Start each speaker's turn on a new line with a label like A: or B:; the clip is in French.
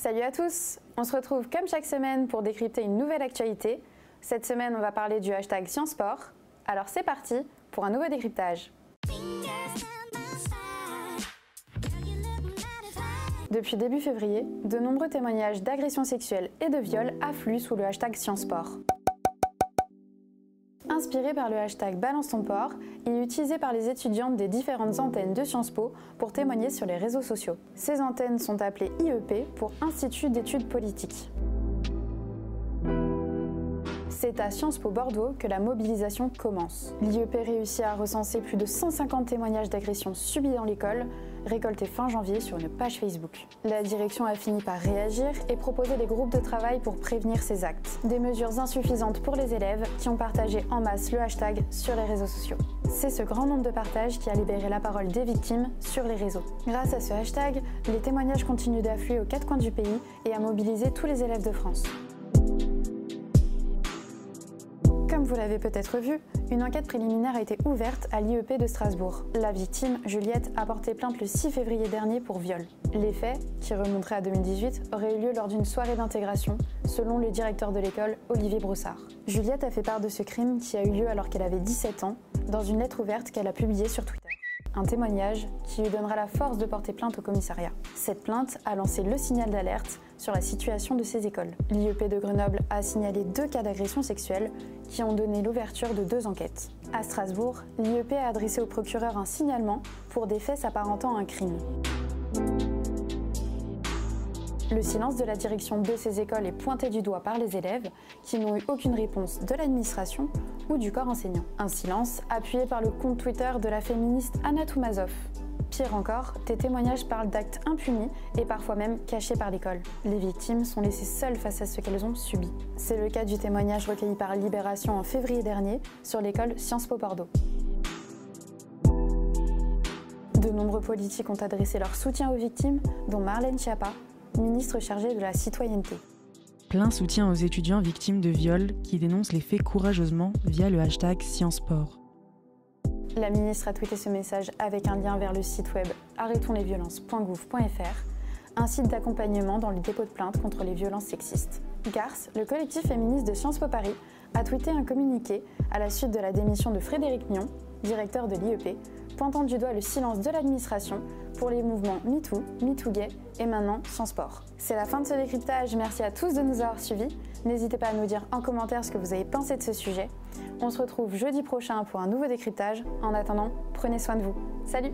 A: Salut à tous! On se retrouve comme chaque semaine pour décrypter une nouvelle actualité. Cette semaine, on va parler du hashtag ScienceSport. Alors c'est parti pour un nouveau décryptage. Depuis début février, de nombreux témoignages d'agressions sexuelles et de viols affluent sous le hashtag ScienceSport. Inspiré par le hashtag Balance ton port, il est utilisé par les étudiantes des différentes antennes de Sciences Po pour témoigner sur les réseaux sociaux. Ces antennes sont appelées IEP pour Institut d'études politiques. C'est à Sciences Po Bordeaux que la mobilisation commence. L'IEP réussit à recenser plus de 150 témoignages d'agressions subies dans l'école, récoltés fin janvier sur une page Facebook. La direction a fini par réagir et proposer des groupes de travail pour prévenir ces actes. Des mesures insuffisantes pour les élèves qui ont partagé en masse le hashtag sur les réseaux sociaux. C'est ce grand nombre de partages qui a libéré la parole des victimes sur les réseaux. Grâce à ce hashtag, les témoignages continuent d'affluer aux quatre coins du pays et à mobiliser tous les élèves de France. Comme vous l'avez peut-être vu, une enquête préliminaire a été ouverte à l'IEP de Strasbourg. La victime, Juliette, a porté plainte le 6 février dernier pour viol. Les faits, qui remonteraient à 2018, auraient eu lieu lors d'une soirée d'intégration, selon le directeur de l'école, Olivier Broussard. Juliette a fait part de ce crime qui a eu lieu alors qu'elle avait 17 ans, dans une lettre ouverte qu'elle a publiée sur Twitter. Un témoignage qui lui donnera la force de porter plainte au commissariat. Cette plainte a lancé le signal d'alerte sur la situation de ces écoles. L'IEP de Grenoble a signalé 2 cas d'agression sexuelle qui ont donné l'ouverture de 2 enquêtes. À Strasbourg, l'IEP a adressé au procureur un signalement pour des faits s'apparentant à un crime. Le silence de la direction de ces écoles est pointé du doigt par les élèves qui n'ont eu aucune réponse de l'administration ou du corps enseignant. Un silence appuyé par le compte Twitter de la féministe Anna Toumazov. Pire encore, des témoignages parlent d'actes impunis et parfois même cachés par l'école. Les victimes sont laissées seules face à ce qu'elles ont subi. C'est le cas du témoignage recueilli par Libération en février dernier sur l'école Sciences Po Bordeaux. De nombreux politiques ont adressé leur soutien aux victimes, dont Marlène Schiappa, ministre chargée de la citoyenneté.
B: Plein soutien aux étudiants victimes de viol qui dénoncent les faits courageusement via le hashtag ScienceSport.
A: La ministre a tweeté ce message avec un lien vers le site web arrêtonslesviolences.gouv.fr, un site d'accompagnement dans le dépôt de plainte contre les violences sexistes. Garce, le collectif féministe de Sciences Po Paris, a tweeté un communiqué à la suite de la démission de Frédéric Mion, directeur de l'IEP, pointant du doigt le silence de l'administration pour les mouvements MeToo, MeTooGay et maintenant ScienceSport. C'est la fin de ce décryptage, merci à tous de nous avoir suivis. N'hésitez pas à nous dire en commentaire ce que vous avez pensé de ce sujet. On se retrouve jeudi prochain pour un nouveau décryptage. En attendant, prenez soin de vous. Salut!